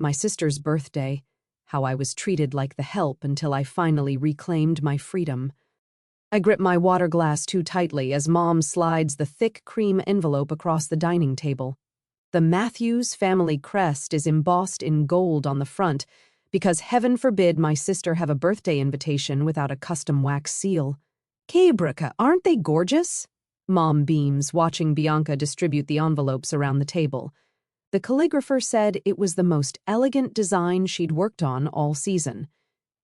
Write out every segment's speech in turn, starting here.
My sister's birthday, how I was treated like the help until I finally reclaimed my freedom. I grip my water glass too tightly as Mom slides the thick cream envelope across the dining table. The Matthews family crest is embossed in gold on the front because heaven forbid my sister have a birthday invitation without a custom wax seal. Cabrica, aren't they gorgeous? Mom beams, watching Bianca distribute the envelopes around the table. The calligrapher said it was the most elegant design she'd worked on all season.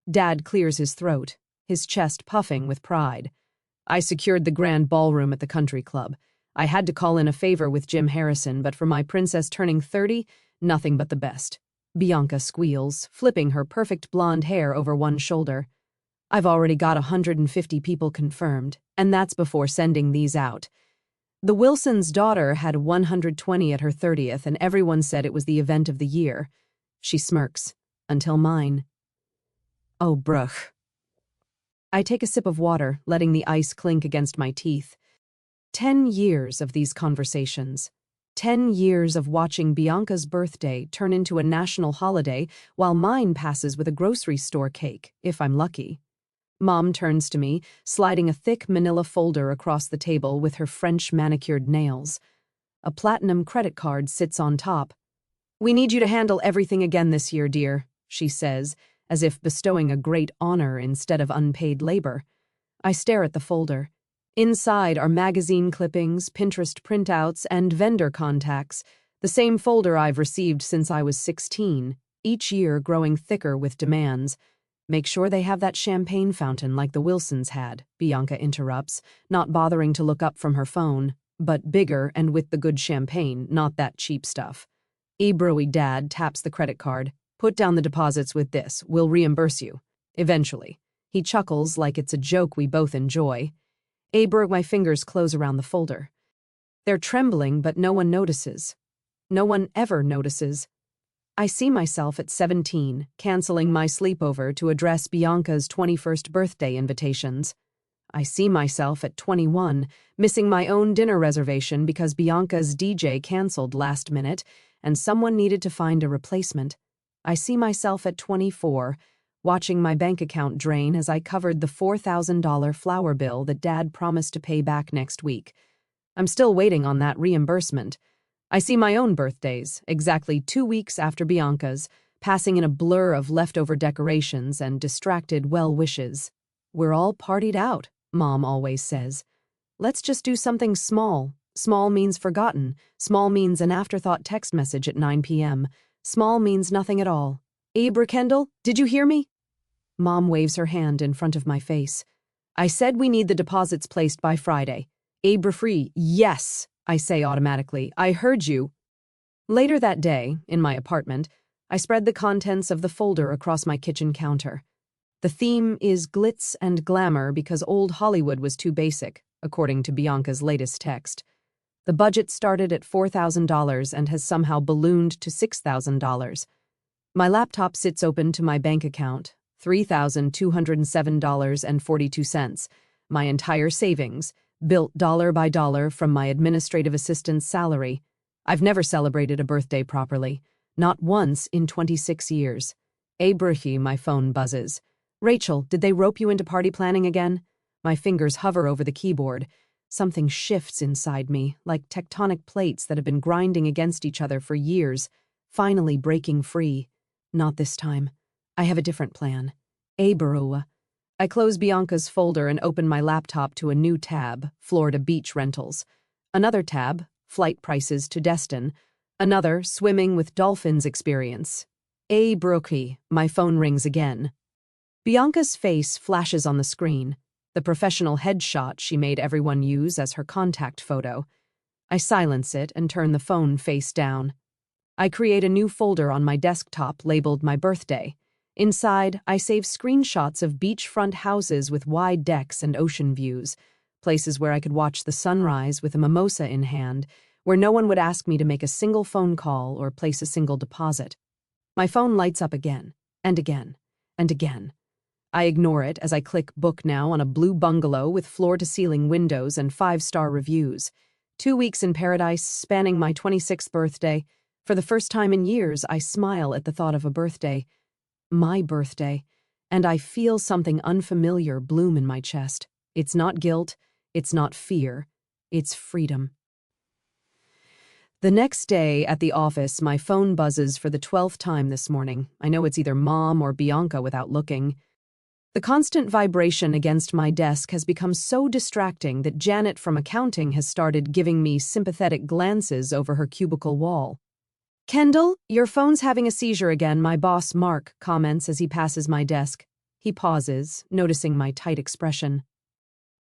Dad clears his throat, his chest puffing with pride. I secured the grand ballroom at the country club. I had to call in a favor with Jim Harrison, but for my princess turning 30, nothing but the best. Bianca squeals, flipping her perfect blonde hair over one shoulder. I've already got 150 people confirmed, and that's before sending these out. The Wilsons' daughter had 120 at her 30th, and everyone said it was the event of the year. She smirks. Until mine. Oh, bruh. I take a sip of water, letting the ice clink against my teeth. 10 years of these conversations. 10 years of watching Bianca's birthday turn into a national holiday while mine passes with a grocery store cake, if I'm lucky. Mom turns to me, sliding a thick manila folder across the table with her French manicured nails. A platinum credit card sits on top. "We need you to handle everything again this year, dear," she says, as if bestowing a great honor instead of unpaid labor. I stare at the folder. Inside are magazine clippings, Pinterest printouts, and vendor contacts, the same folder I've received since I was 16, each year growing thicker with demands. "Make sure they have that champagne fountain like the Wilsons had," Bianca interrupts, not bothering to look up from her phone. "But bigger and with the good champagne, not that cheap stuff." Ebroey Dad taps the credit card. "Put down the deposits with this. We'll reimburse you. Eventually." He chuckles like it's a joke we both enjoy. My fingers close around the folder. They're trembling, but no one notices. No one ever notices. I see myself at 17, canceling my sleepover to address Bianca's 21st birthday invitations. I see myself at 21, missing my own dinner reservation because Bianca's DJ canceled last minute and someone needed to find a replacement. I see myself at 24, watching my bank account drain as I covered the $4,000 flower bill that Dad promised to pay back next week. I'm still waiting on that reimbursement. I see my own birthdays, exactly 2 weeks after Bianca's, passing in a blur of leftover decorations and distracted well wishes. "We're all partied out," Mom always says. "Let's just do something small. Small means forgotten. Small means an afterthought text message at 9 p.m. Small means nothing at all. Kendall, did you hear me?" Mom waves her hand in front of my face. "I said we need the deposits placed by Friday." Free, yes, I say automatically. "I heard you." Later that day, in my apartment, I spread the contents of the folder across my kitchen counter. The theme is glitz and glamour because old Hollywood was too basic, according to Bianca's latest text. The budget started at $4,000 and has somehow ballooned to $6,000. My laptop sits open to my bank account, $3,207.42, my entire savings, built dollar by dollar from my administrative assistant's salary. I've never celebrated a birthday properly, not once in 26 years. My phone buzzes. "Rachel, did they rope you into party planning again?" My fingers hover over the keyboard. Something shifts inside me, like tectonic plates that have been grinding against each other for years, finally breaking free. Not this time. I have a different plan. I close Bianca's folder and open my laptop to a new tab, Florida Beach Rentals. Another tab, Flight Prices to Destin. Another, Swimming with Dolphins Experience. My phone rings again. Bianca's face flashes on the screen, the professional headshot she made everyone use as her contact photo. I silence it and turn the phone face down. I create a new folder on my desktop labeled My Birthday. Inside, I save screenshots of beachfront houses with wide decks and ocean views, places where I could watch the sunrise with a mimosa in hand, where no one would ask me to make a single phone call or place a single deposit. My phone lights up again, and again, and again. I ignore it as I click Book Now on a blue bungalow with floor-to-ceiling windows and 5-star reviews. 2 weeks in paradise, spanning my 26th birthday. For the first time in years, I smile at the thought of a birthday, my birthday, and I feel something unfamiliar bloom in my chest. It's not guilt, it's not fear, it's freedom. The next day at the office, my phone buzzes for the 12th time this morning. I know it's either Mom or Bianca without looking. The constant vibration against my desk has become so distracting that Janet from accounting has started giving me sympathetic glances over her cubicle wall. "Kendall, your phone's having a seizure again," my boss Mark comments as he passes my desk. He pauses, noticing my tight expression.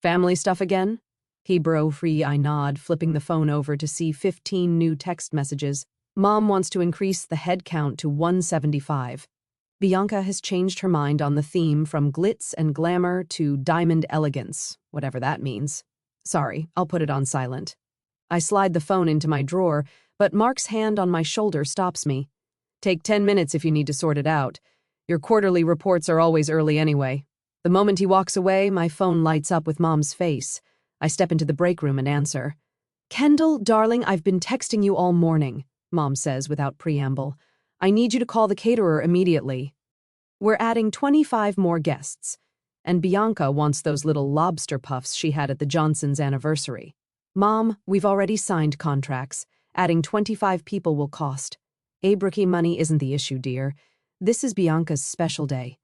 "Family stuff again?" Hebrew-free, I nod, flipping the phone over to see 15 new text messages. Mom wants to increase the head count to 175. Bianca has changed her mind on the theme from glitz and glamour to diamond elegance, whatever that means. Sorry, I'll put it on silent. I slide the phone into my drawer, but Mark's hand on my shoulder stops me. "Take 10 minutes if you need to sort it out. Your quarterly reports are always early anyway." The moment he walks away, my phone lights up with Mom's face. I step into the break room and answer. "Kendall, darling, I've been texting you all morning," Mom says without preamble. "I need you to call the caterer immediately. We're adding 25 more guests, and Bianca wants those little lobster puffs she had at the Johnsons' anniversary. Mom, we've already signed contracts. Adding 25 people will cost. Abrookie money isn't the issue, dear. This is Bianca's special day."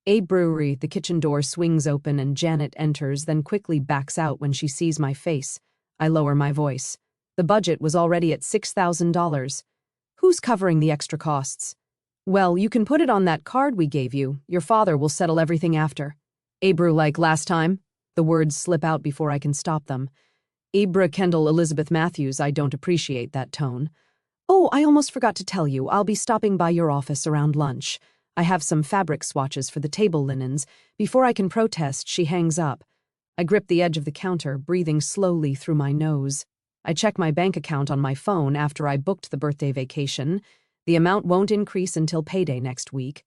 A brewery, the kitchen door swings open and Janet enters, then quickly backs out when she sees my face. I lower my voice. The budget was already at $6,000. "Who's covering the extra costs?" "Well, you can put it on that card we gave you. Your father will settle everything after." "Abru like last time?" The words slip out before I can stop them. "Abra Kendall Elizabeth Matthews, I don't appreciate that tone." "Oh, I almost forgot to tell you, I'll be stopping by your office around lunch. I have some fabric swatches for the table linens." Before I can protest, she hangs up. I grip the edge of the counter, breathing slowly through my nose. I check my bank account on my phone after I booked the birthday vacation. The amount won't increase until payday next week.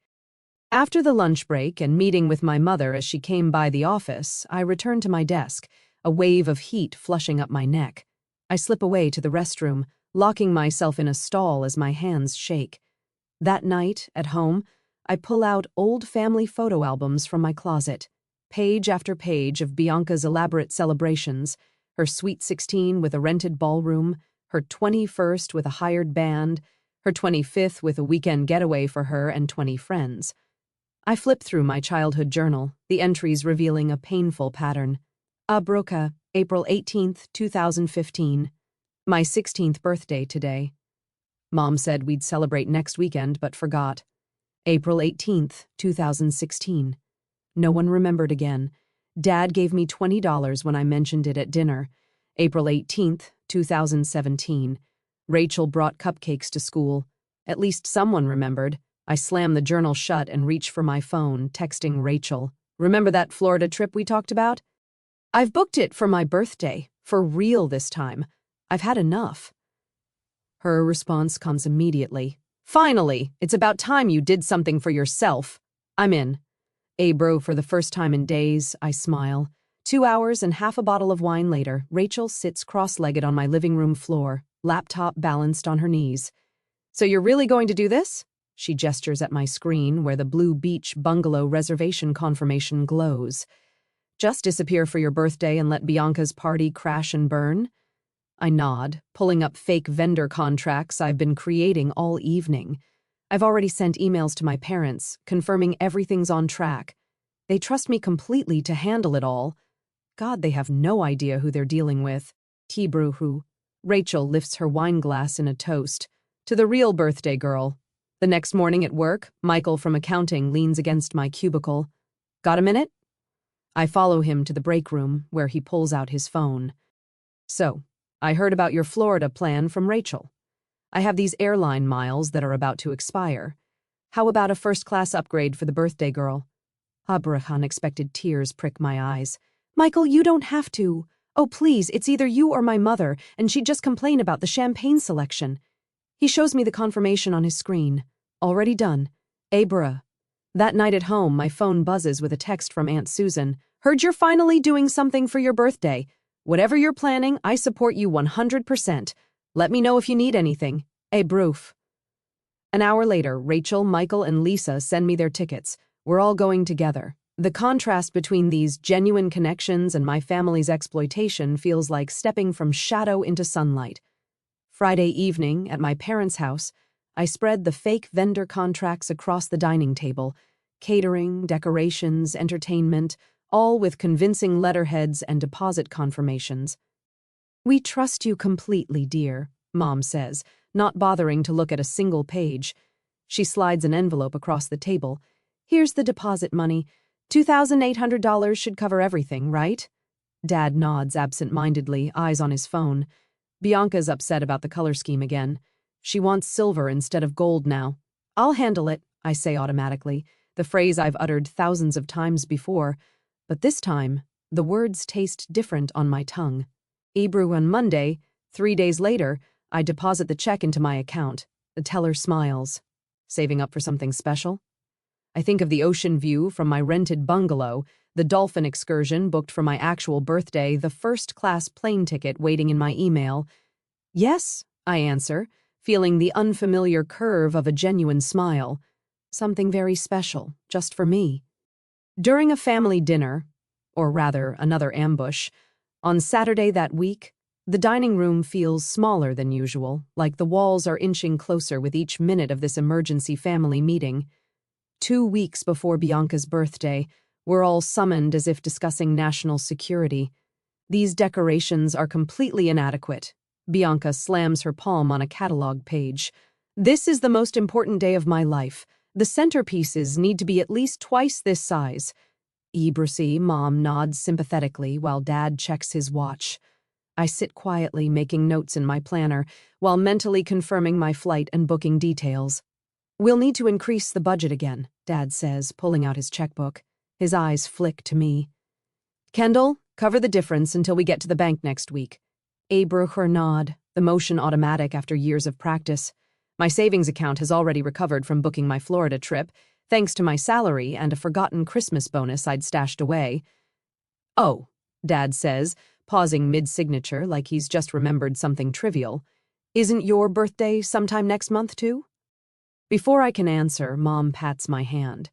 After the lunch break and meeting with my mother as she came by the office, I return to my desk, a wave of heat flushing up my neck. I slip away to the restroom, locking myself in a stall as my hands shake. That night, at home, I pull out old family photo albums from my closet, page after page of Bianca's elaborate celebrations, her sweet 16 with a rented ballroom, her 21st with a hired band, her 25th with a weekend getaway for her and 20 friends. I flip through my childhood journal, the entries revealing a painful pattern. Abroka, April 18th, 2015. My 16th birthday today. Mom said we'd celebrate next weekend but forgot. April 18th, 2016. No one remembered again. Dad gave me $20 when I mentioned it at dinner. April 18th, 2017. Rachel brought cupcakes to school. At least someone remembered. I slam the journal shut and reach for my phone, texting Rachel. "Remember that Florida trip we talked about? I've booked it for my birthday, for real this time. I've had enough." Her response comes immediately. "Finally, it's about time you did something for yourself. I'm in." Bro, for the first time in days, I smile. 2 hours and half a bottle of wine later, Rachel sits cross-legged on my living room floor, laptop balanced on her knees. "So you're really going to do this?" She gestures at my screen where the Blue Beach bungalow reservation confirmation glows. "Just disappear for your birthday and let Bianca's party crash and burn?" I nod, pulling up fake vendor contracts I've been creating all evening. I've already sent emails to my parents, confirming everything's on track. They trust me completely to handle it all. God, they have no idea who they're dealing with. Tibruhu. Rachel lifts her wine glass in a toast. "To the real birthday girl." The next morning at work, Michael from accounting leans against my cubicle. "Got a minute?" I follow him to the break room, where he pulls out his phone. "So, I heard about your Florida plan from Rachel. I have these airline miles that are about to expire. How about a first-class upgrade for the birthday girl?" Unexpected tears prick my eyes. "Michael, you don't have to. Oh, please, it's either you or my mother, and she'd just complain about the champagne selection." He shows me the confirmation on his screen. Already done. Abra. That night at home, my phone buzzes with a text from Aunt Susan. "Heard you're finally doing something for your birthday. Whatever you're planning, I support you 100%. Let me know if you need anything. A broof. An hour later, Rachel, Michael, and Lisa send me their tickets. We're all going together. The contrast between these genuine connections and my family's exploitation feels like stepping from shadow into sunlight. Friday evening, at my parents' house, I spread the fake vendor contracts across the dining table. Catering, decorations, entertainment, all with convincing letterheads and deposit confirmations. "We trust you completely, dear," Mom says, not bothering to look at a single page. She slides an envelope across the table. "Here's the deposit money. $2,800 should cover everything, right?" Dad nods absent-mindedly, eyes on his phone. Bianca's upset about the color scheme again. She wants silver instead of gold now. "I'll handle it," I say automatically, the phrase I've uttered thousands of times before, but this time, the words taste different on my tongue. Ebrew on Monday, 3 days later, I deposit the check into my account. The teller smiles. Saving up for something special? I think of the ocean view from my rented bungalow, the dolphin excursion booked for my actual birthday, the first-class plane ticket waiting in my email. "Yes," I answer, feeling the unfamiliar curve of a genuine smile. Something very special, just for me. During a family dinner, or rather, another ambush, on Saturday that week, the dining room feels smaller than usual, like the walls are inching closer with each minute of this emergency family meeting. 2 weeks before Bianca's birthday, we're all summoned as if discussing national security. These decorations are completely inadequate. Bianca slams her palm on a catalog page. "This is the most important day of my life. The centerpieces need to be at least twice this size." Ebrew, Mom nods sympathetically while Dad checks his watch. I sit quietly making notes in my planner while mentally confirming my flight and booking details. "We'll need to increase the budget again," Dad says, pulling out his checkbook. His eyes flick to me. "Kendall, cover the difference until we get to the bank next week." Ebrew nod, the motion automatic after years of practice. My savings account has already recovered from booking my Florida trip, thanks to my salary and a forgotten Christmas bonus I'd stashed away. "Oh," Dad says, pausing mid-signature like he's just remembered something trivial. "Isn't your birthday sometime next month, too?" Before I can answer, Mom pats my hand.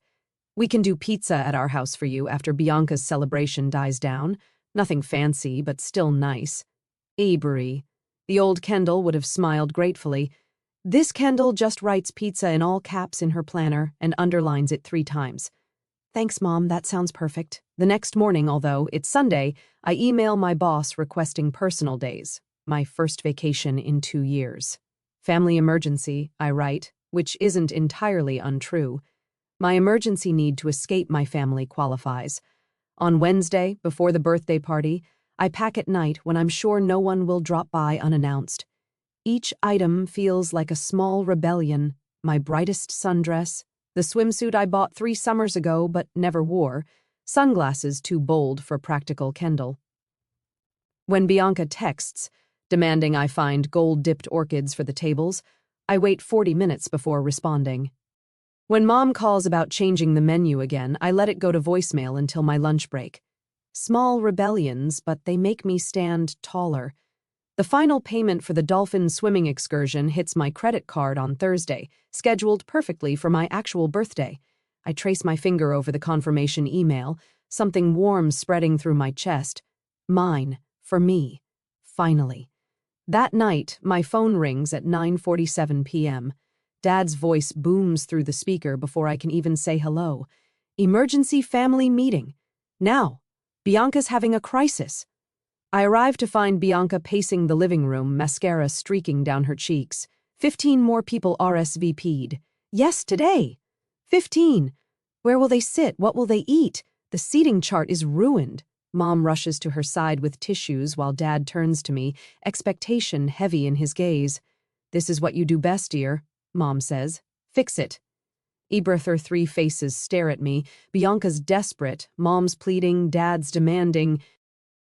"We can do pizza at our house for you after Bianca's celebration dies down. Nothing fancy, but still nice." Ebrew. The old Kendall would have smiled gratefully. This Kendall just writes pizza in all caps in her planner and underlines it 3 times. "Thanks, Mom, that sounds perfect." The next morning, although it's Sunday, I email my boss requesting personal days, my first vacation in 2 years. "Family emergency," I write, which isn't entirely untrue. My emergency need to escape my family qualifies. On Wednesday, before the birthday party, I pack at night when I'm sure no one will drop by unannounced. Each item feels like a small rebellion: my brightest sundress, the swimsuit I bought 3 summers ago but never wore, sunglasses too bold for practical Kendall. When Bianca texts, demanding I find gold-dipped orchids for the tables, I wait 40 minutes before responding. When Mom calls about changing the menu again, I let it go to voicemail until my lunch break. Small rebellions, but they make me stand taller. The final payment for the dolphin swimming excursion hits my credit card on Thursday, scheduled perfectly for my actual birthday. I trace my finger over the confirmation email, something warm spreading through my chest. Mine, for me. Finally. That night, my phone rings at 9:47 p.m. Dad's voice booms through the speaker before I can even say hello. "Emergency family meeting. Now, Bianca's having a crisis." I arrive to find Bianca pacing the living room, mascara streaking down her cheeks. 15 more people RSVP'd. Yes, today. 15. Where will they sit? What will they eat? The seating chart is ruined. Mom rushes to her side with tissues while Dad turns to me, expectation heavy in his gaze. "This is what you do best, dear," Mom says. "Fix it." Ebrew 3 faces stare at me. Bianca's desperate, Mom's pleading, Dad's demanding.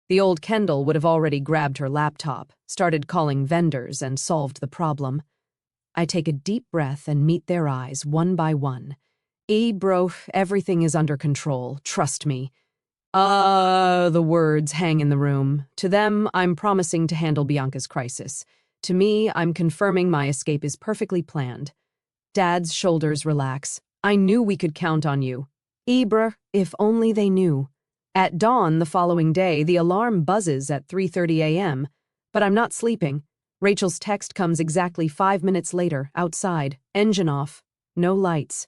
The old Kendall would have already grabbed her laptop, started calling vendors, and solved the problem. I take a deep breath and meet their eyes one by one. "Ebrew, everything is under control. Trust me." The words hang in the room. To them, I'm promising to handle Bianca's crisis. To me, I'm confirming my escape is perfectly planned. Dad's shoulders relax. I knew we could count on you. Ibra, if only they knew. At dawn the following day, the alarm buzzes at 3:30 a.m., but I'm not sleeping. Rachel's text comes exactly 5 minutes later, outside, engine off, no lights.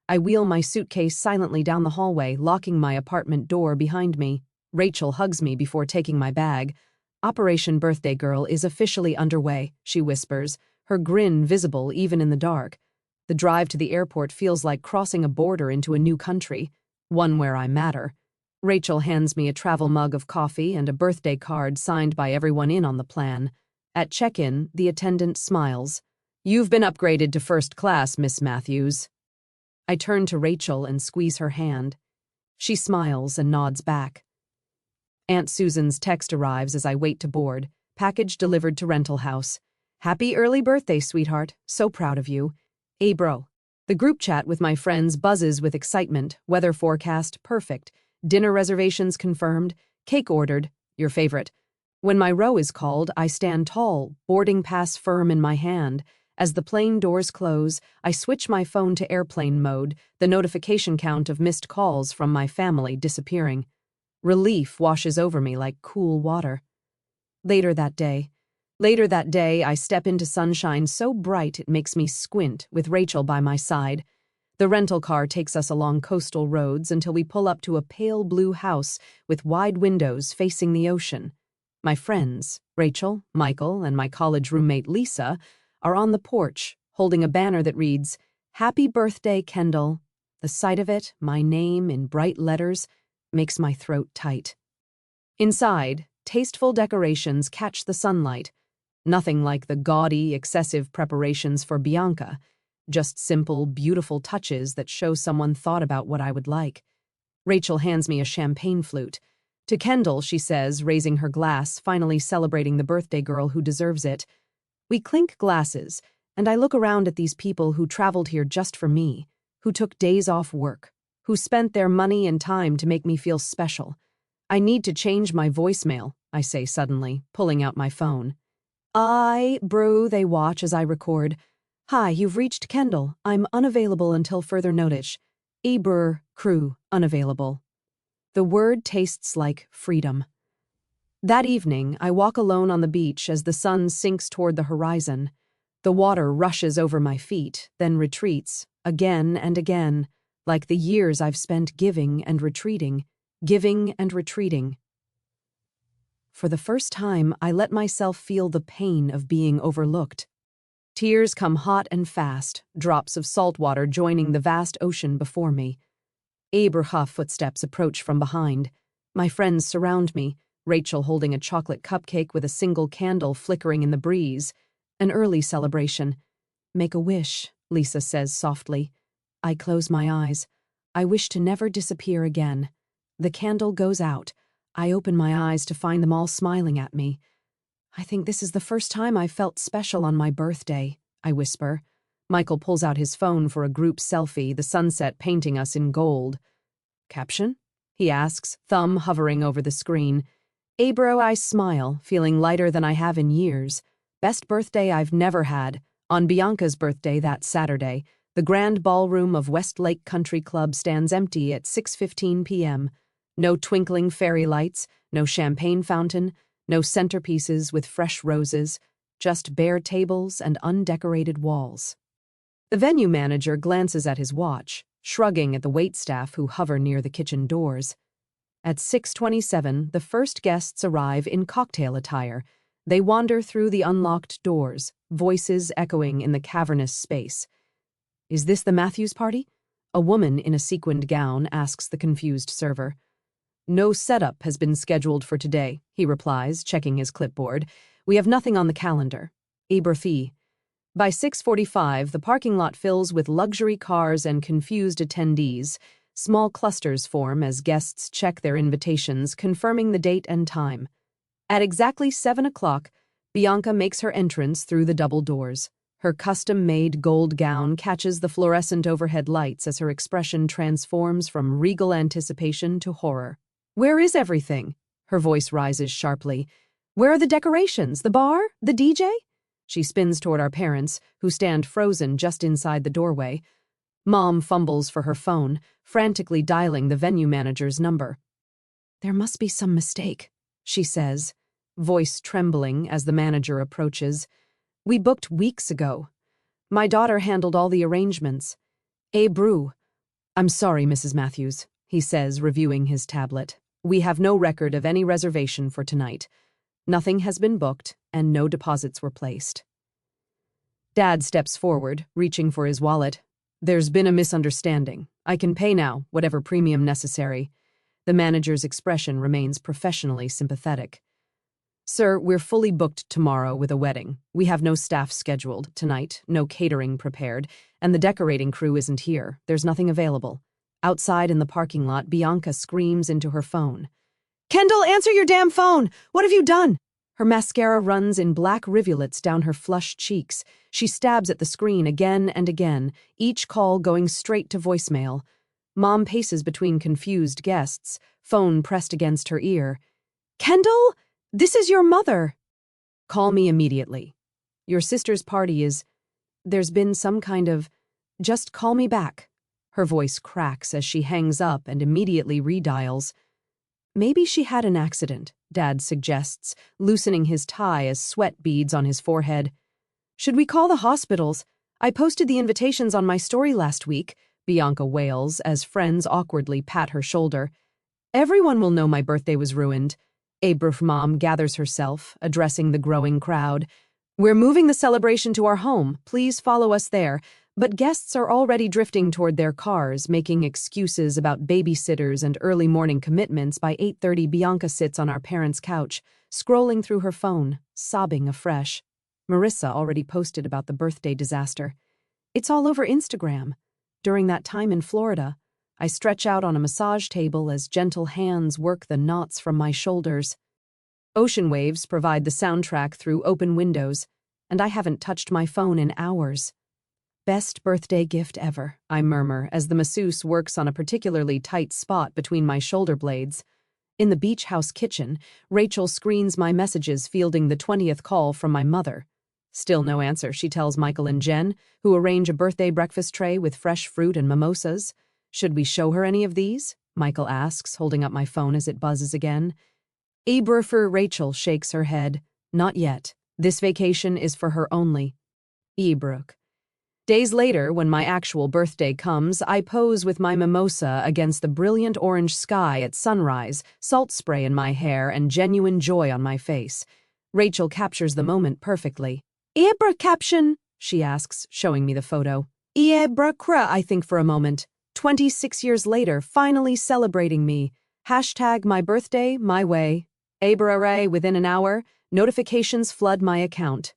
I wheel my suitcase silently down the hallway, locking my apartment door behind me. Rachel hugs me before taking my bag. Operation Birthday Girl is officially underway, she whispers, her grin visible even in the dark. The drive to the airport feels like crossing a border into a new country, one where I matter. Rachel hands me a travel mug of coffee and a birthday card signed by everyone in on the plan. At check-in, the attendant smiles. "You've been upgraded to first class, Miss Matthews." I turn to Rachel and squeeze her hand. She smiles and nods back. Aunt Susan's text arrives as I wait to board, package delivered to rental house. "Happy early birthday, sweetheart. So proud of you. Hey, bro." The group chat with my friends buzzes with excitement, weather forecast perfect, dinner reservations confirmed, cake ordered, your favorite. When my row is called, I stand tall, boarding pass firm in my hand. As the plane doors close, I switch my phone to airplane mode, the notification count of missed calls from my family disappearing. Relief washes over me like cool water. Later that day, I step into sunshine so bright it makes me squint, with Rachel by my side. The rental car takes us along coastal roads until we pull up to a pale blue house with wide windows facing the ocean. My friends, Rachel, Michael, and my college roommate Lisa, are on the porch, holding a banner that reads, "Happy Birthday, Kendall." The sight of it, my name in bright letters, makes my throat tight. Inside, tasteful decorations catch the sunlight. Nothing like the gaudy, excessive preparations for Bianca, just simple, beautiful touches that show someone thought about what I would like. Rachel hands me a champagne flute. To Kendall, she says, raising her glass, finally celebrating the birthday girl who deserves it. We clink glasses, and I look around at these people who traveled here just for me, who took days off work, who spent their money and time to make me feel special. "I need to change my voicemail," I say suddenly, pulling out my phone. Bro, they watch as I record. "Hi, you've reached Kendall. I'm unavailable until further notice. Crew, unavailable." The word tastes like freedom. That evening, I walk alone on the beach as the sun sinks toward the horizon. The water rushes over my feet, then retreats, again and again, like the years I've spent giving and retreating. For the first time, I let myself feel the pain of being overlooked. Tears come hot and fast, drops of salt water joining the vast ocean before me. Abraham footsteps approach from behind. My friends surround me, Rachel holding a chocolate cupcake with a single candle flickering in the breeze. An early celebration. "Make a wish," Lisa says softly. I close my eyes. I wish to never disappear again. The candle goes out. I open my eyes to find them all smiling at me. "I think this is the first time I've felt special on my birthday," I whisper. Michael pulls out his phone for a group selfie, the sunset painting us in gold. "Caption?" he asks, thumb hovering over the screen. I smile, feeling lighter than I have in years. Best birthday I've never had. On Bianca's birthday that Saturday, the grand ballroom of Westlake Country Club stands empty at 6:15 p.m. No twinkling fairy lights, no champagne fountain, no centerpieces with fresh roses, just bare tables and undecorated walls. The venue manager glances at his watch, shrugging at the waitstaff who hover near the kitchen doors. At 6:27, the first guests arrive in cocktail attire. They wander through the unlocked doors, voices echoing in the cavernous space. "Is this the Matthews party?" A woman in a sequined gown asks the confused server. "No setup has been scheduled for today," he replies, checking his clipboard. "We have nothing on the calendar." Eberfee. By 6:45, the parking lot fills with luxury cars and confused attendees. Small clusters form as guests check their invitations, confirming the date and time. At exactly 7 o'clock, Bianca makes her entrance through the double doors. Her custom-made gold gown catches the fluorescent overhead lights as her expression transforms from regal anticipation to horror. "Where is everything?" Her voice rises sharply. "Where are the decorations? The bar? The DJ?" She spins toward our parents, who stand frozen just inside the doorway. Mom fumbles for her phone, frantically dialing the venue manager's number. "There must be some mistake," she says, voice trembling as the manager approaches. "We booked weeks ago. My daughter handled all the arrangements. Brew." "I'm sorry, Mrs. Matthews," he says, reviewing his tablet. "We have no record of any reservation for tonight. Nothing has been booked, and no deposits were placed." Dad steps forward, reaching for his wallet. "There's been a misunderstanding. I can pay now, whatever premium necessary." The manager's expression remains professionally sympathetic. "Sir, we're fully booked tomorrow with a wedding. We have no staff scheduled tonight, no catering prepared, and the decorating crew isn't here. There's nothing available." Outside in the parking lot, Bianca screams into her phone. "Kendall, answer your damn phone! What have you done?" Her mascara runs in black rivulets down her flushed cheeks. She stabs at the screen again and again, each call going straight to voicemail. Mom paces between confused guests, phone pressed against her ear. "Kendall, this is your mother." "Call me immediately. Your sister's party is... There's been some kind of... Just call me back." Her voice cracks as she hangs up and immediately redials. "Maybe she had an accident," Dad suggests, loosening his tie as sweat beads on his forehead. "Should we call the hospitals? I posted the invitations on my story last week," Bianca wails as friends awkwardly pat her shoulder. "Everyone will know my birthday was ruined." Abrah's mom gathers herself, addressing the growing crowd. "We're moving the celebration to our home. Please follow us there." But guests are already drifting toward their cars, making excuses about babysitters and early morning commitments. By 8:30, Bianca sits on our parents' couch, scrolling through her phone, sobbing afresh. Marissa already posted about the birthday disaster. It's all over Instagram. During that time in Florida, I stretch out on a massage table as gentle hands work the knots from my shoulders. Ocean waves provide the soundtrack through open windows, and I haven't touched my phone in hours. "Best birthday gift ever," I murmur as the masseuse works on a particularly tight spot between my shoulder blades. In the beach house kitchen, Rachel screens my messages, fielding the 20th call from my mother. Still no answer, she tells Michael and Jen, who arrange a birthday breakfast tray with fresh fruit and mimosas. "Should we show her any of these?" Michael asks, holding up my phone as it buzzes again. For Rachel shakes her head. "Not yet. This vacation is for her only." Ebrook. Days later, when my actual birthday comes, I pose with my mimosa against the brilliant orange sky at sunrise, salt spray in my hair, and genuine joy on my face. Rachel captures the moment perfectly. "Ebra caption?" she asks, showing me the photo. "Ebra kra," I think for a moment. 26 years later, finally celebrating me. Hashtag my birthday, my way. Ebra array within an hour. Notifications flood my account.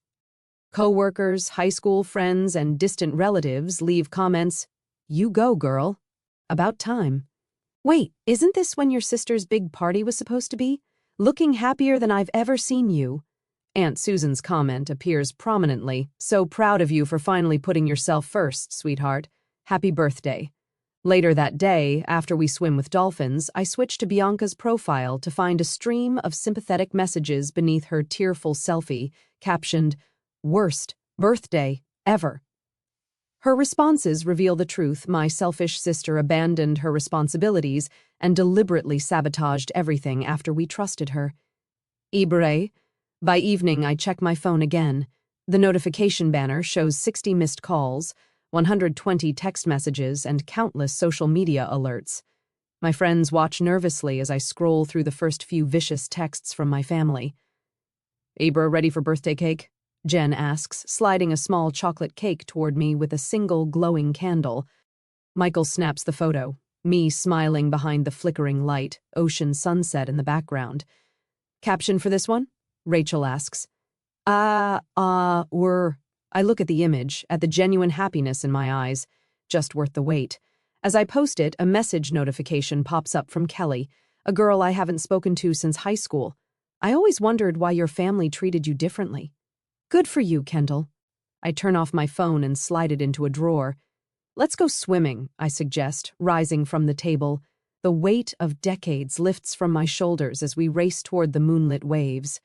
Co-workers, high school friends, and distant relatives leave comments, "You go, girl." About time. "Wait, isn't this when your sister's big party was supposed to be? Looking happier than I've ever seen you." Aunt Susan's comment appears prominently. "So proud of you for finally putting yourself first, sweetheart. Happy birthday." Later that day, after we swim with dolphins, I switch to Bianca's profile to find a stream of sympathetic messages beneath her tearful selfie, captioned, "Worst birthday ever." Her responses reveal the truth. My selfish sister abandoned her responsibilities and deliberately sabotaged everything after we trusted her. Ibre. By evening, I check my phone again. The notification banner shows 60 missed calls, 120 text messages, and countless social media alerts. My friends watch nervously as I scroll through the first few vicious texts from my family. "Ibra ready for birthday cake?" Jen asks, sliding a small chocolate cake toward me with a single glowing candle. Michael snaps the photo, me smiling behind the flickering light, ocean sunset in the background. "Caption for this one?" Rachel asks. We're... I look at the image, at the genuine happiness in my eyes. Just worth the wait. As I post it, a message notification pops up from Kelly, a girl I haven't spoken to since high school. "I always wondered why your family treated you differently." "Good for you, Kendall." I turn off my phone and slide it into a drawer. "Let's go swimming," I suggest, rising from the table. The weight of decades lifts from my shoulders as we race toward the moonlit waves.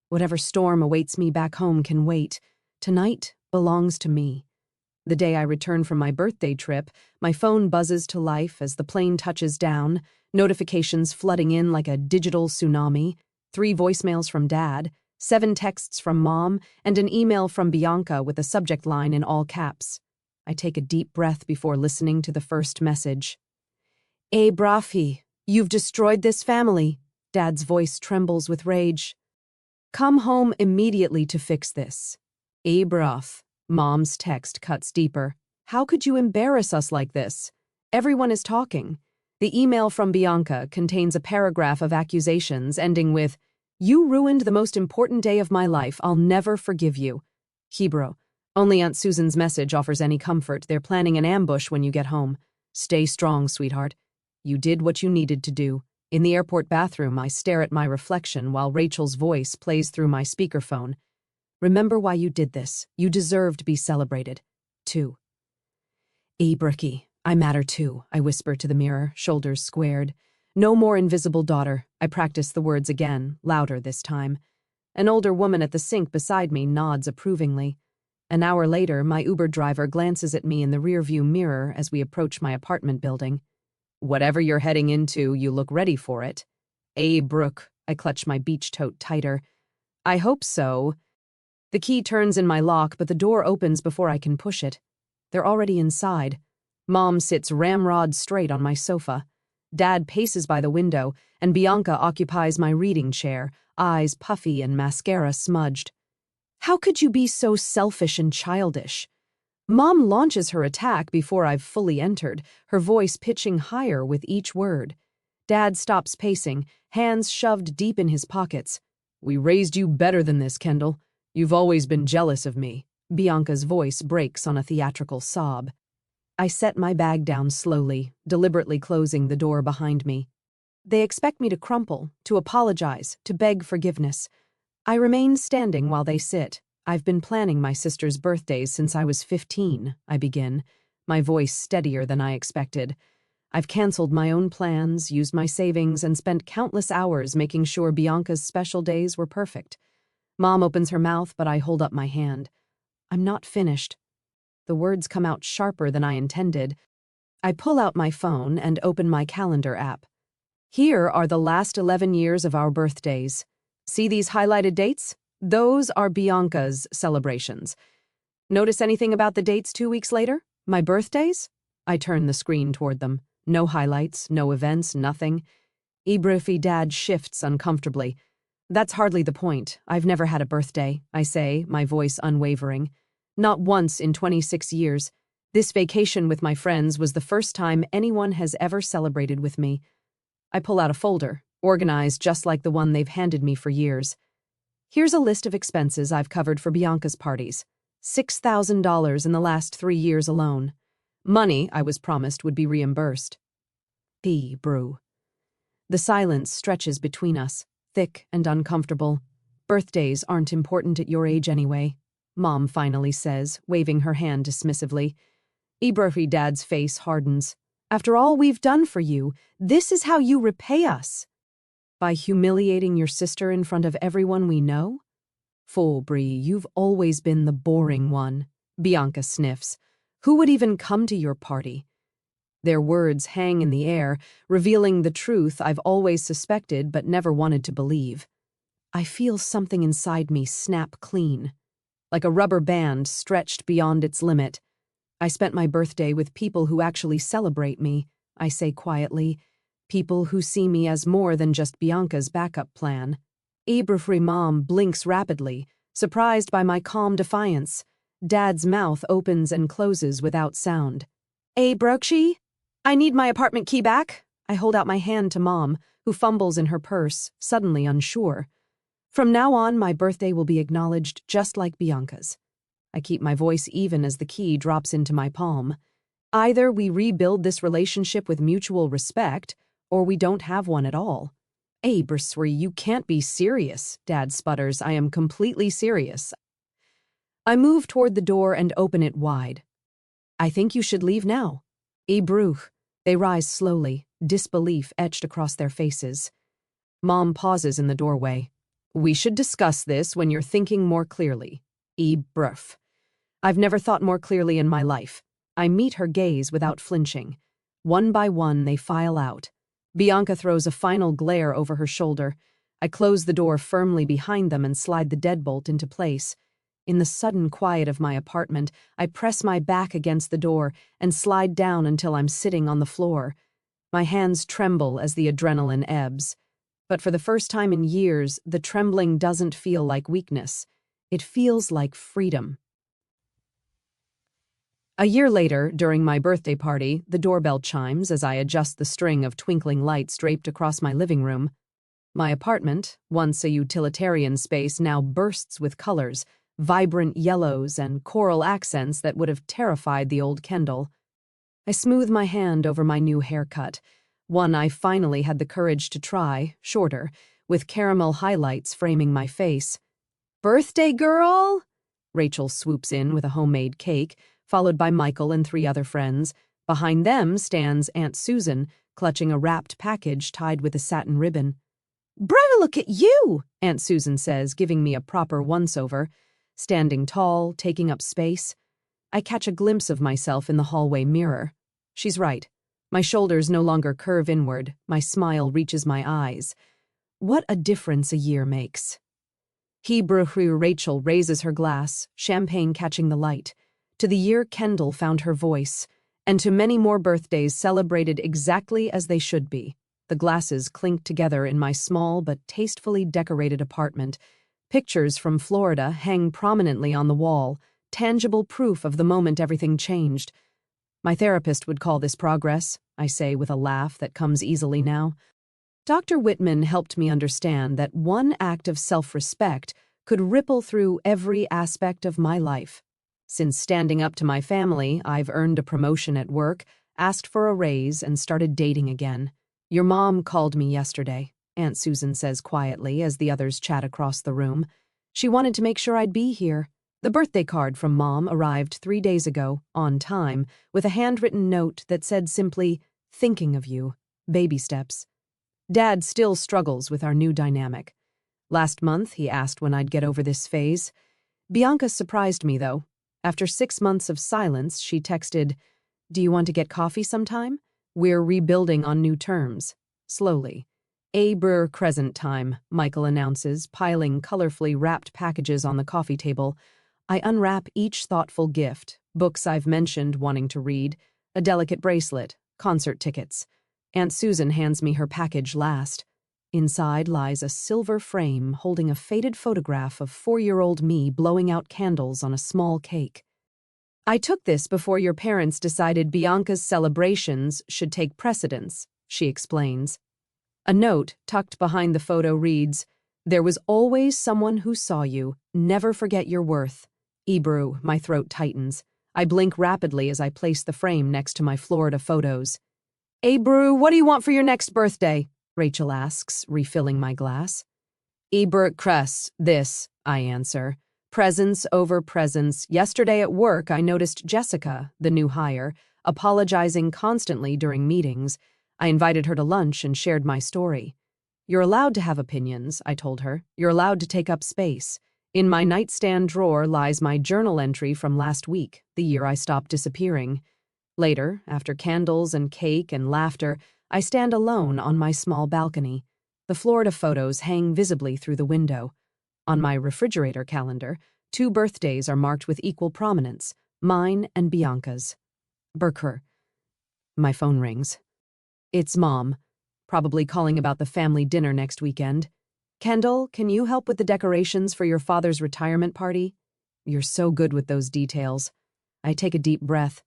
Whatever storm awaits me back home can wait. Tonight belongs to me. The day I return from my birthday trip, my phone buzzes to life as the plane touches down, notifications flooding in like a digital tsunami, 3 voicemails from Dad, 7 texts from Mom, and an email from Bianca with a subject line in all caps. I take a deep breath before listening to the first message. Brafi, you've destroyed this family. Dad's voice trembles with rage. Come home immediately to fix this. Braf. Mom's text cuts deeper. How could you embarrass us like this? Everyone is talking. The email from Bianca contains a paragraph of accusations ending with, "You ruined the most important day of my life. I'll never forgive you." Hebrew. Only Aunt Susan's message offers any comfort. They're planning an ambush when you get home. Stay strong, sweetheart. You did what you needed to do. In the airport bathroom, I stare at my reflection while Rachel's voice plays through my speakerphone. Remember why you did this. You deserve to be celebrated. 2. Brookie, I matter too, I whisper to the mirror, shoulders squared. No more invisible daughter. I practice the words again, louder this time. An older woman at the sink beside me nods approvingly. An hour later, my Uber driver glances at me in the rearview mirror as we approach my apartment building. Whatever you're heading into, you look ready for it. Brooke, I clutch my beach tote tighter. I hope so. The key turns in my lock, but the door opens before I can push it. They're already inside. Mom sits ramrod straight on my sofa. Dad paces by the window, and Bianca occupies my reading chair, eyes puffy and mascara smudged. How could you be so selfish and childish? Mom launches her attack before I've fully entered, her voice pitching higher with each word. Dad stops pacing, hands shoved deep in his pockets. We raised you better than this, Kendall. You've always been jealous of me. Bianca's voice breaks on a theatrical sob. I set my bag down slowly, deliberately closing the door behind me. They expect me to crumple, to apologize, to beg forgiveness. I remain standing while they sit. I've been planning my sister's birthdays since I was 15, I begin, my voice steadier than I expected. I've canceled my own plans, used my savings, and spent countless hours making sure Bianca's special days were perfect. Mom opens her mouth, but I hold up my hand. I'm not finished. The words come out sharper than I intended. I pull out my phone and open my calendar app. Here are the last 11 years of our birthdays. See these highlighted dates? Those are Bianca's celebrations. Notice anything about the dates 2 weeks later? My birthdays? I turn the screen toward them. No highlights, no events, nothing. Ibrifi Dad shifts uncomfortably. That's hardly the point. I've never had a birthday, I say, my voice unwavering. Not once in 26 years. This vacation with my friends was the first time anyone has ever celebrated with me. I pull out a folder, organized just like the one they've handed me for years. Here's a list of expenses I've covered for Bianca's parties. $6,000 in the last 3 years alone. Money I was promised would be reimbursed. Brew. The silence stretches between us, thick and uncomfortable. Birthdays aren't important at your age anyway, Mom finally says, waving her hand dismissively. Ibrahim Dad's face hardens. After all we've done for you, this is how you repay us. By humiliating your sister in front of everyone we know? Fool, Bree, you've always been the boring one. Bianca sniffs. Who would even come to your party? Their words hang in the air, revealing the truth I've always suspected but never wanted to believe. I feel something inside me snap clean, like a rubber band stretched beyond its limit. I spent my birthday with people who actually celebrate me, I say quietly, people who see me as more than just Bianca's backup plan. Ibrahim Mom blinks rapidly, surprised by my calm defiance. Dad's mouth opens and closes without sound. Brookshe? I need my apartment key back. I hold out my hand to Mom, who fumbles in her purse, suddenly unsure. From now on, my birthday will be acknowledged just like Bianca's. I keep my voice even as the key drops into my palm. Either we rebuild this relationship with mutual respect, or we don't have one at all. Bursary, you can't be serious, Dad sputters. I am completely serious. I move toward the door and open it wide. I think you should leave now. Bruch. They rise slowly, disbelief etched across their faces. Mom pauses in the doorway. We should discuss this when you're thinking more clearly. Brf. I've never thought more clearly in my life. I meet her gaze without flinching. One by one, they file out. Bianca throws a final glare over her shoulder. I close the door firmly behind them and slide the deadbolt into place. In the sudden quiet of my apartment, I press my back against the door and slide down until I'm sitting on the floor. My hands tremble as the adrenaline ebbs. But for the first time in years, the trembling doesn't feel like weakness. It feels like freedom. A year later, during my birthday party, the doorbell chimes as I adjust the string of twinkling lights draped across my living room. My apartment, once a utilitarian space, now bursts with colors, vibrant yellows and coral accents that would have terrified the old Kendall. I smooth my hand over my new haircut, one I finally had the courage to try, shorter, with caramel highlights framing my face. "Birthday girl?" Rachel swoops in with a homemade cake, followed by Michael and 3 other friends. Behind them stands Aunt Susan, clutching a wrapped package tied with a satin ribbon. "Bro, look at you," Aunt Susan says, giving me a proper once-over. Standing tall, taking up space. I catch a glimpse of myself in the hallway mirror. She's right. My shoulders no longer curve inward. My smile reaches my eyes. What a difference a year makes. Rachel raises her glass, champagne catching the light. To the year Kendall found her voice, and to many more birthdays celebrated exactly as they should be. The glasses clink together in my small but tastefully decorated apartment. Pictures from Florida hang prominently on the wall, tangible proof of the moment everything changed. My therapist would call this progress, I say with a laugh that comes easily now. Dr. Whitman helped me understand that one act of self-respect could ripple through every aspect of my life. Since standing up to my family, I've earned a promotion at work, asked for a raise, and started dating again. "Your mom called me yesterday," Aunt Susan says quietly as the others chat across the room. "She wanted to make sure I'd be here." The birthday card from Mom arrived 3 days ago, on time, with a handwritten note that said simply, "Thinking of you. Baby steps." Dad still struggles with our new dynamic. Last month, he asked when I'd get over this phase. Bianca surprised me, though. After 6 months of silence, she texted, "Do you want to get coffee sometime? We're rebuilding on new terms." Slowly. Crescent time, Michael announces, piling colorfully wrapped packages on the coffee table. I unwrap each thoughtful gift, books I've mentioned wanting to read, a delicate bracelet, concert tickets. Aunt Susan hands me her package last. Inside lies a silver frame holding a faded photograph of 4-year-old me blowing out candles on a small cake. "I took this before your parents decided Bianca's celebrations should take precedence," she explains. A note tucked behind the photo reads, "There was always someone who saw you. Never forget your worth." My throat tightens. I blink rapidly as I place the frame next to my Florida photos. "What do you want for your next birthday?" Rachel asks, refilling my glass. Cress, this," I answer. Presence over presence. Yesterday at work, I noticed Jessica, the new hire, apologizing constantly during meetings. I invited her to lunch and shared my story. "You're allowed to have opinions," I told her. "You're allowed to take up space. In my nightstand drawer lies my journal entry from last week, the year I stopped disappearing." Later, after candles and cake and laughter, I stand alone on my small balcony. The Florida photos hang visibly through the window. On my refrigerator calendar, 2 birthdays are marked with equal prominence, mine and Bianca's. Burker. My phone rings. It's Mom, probably calling about the family dinner next weekend. "Kendall, can you help with the decorations for your father's retirement party?" "You're so good with those details." I take a deep breath.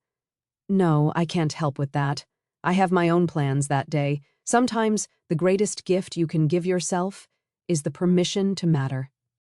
"No, I can't help with that. I have my own plans that day. Sometimes the greatest gift you can give yourself is the permission to matter."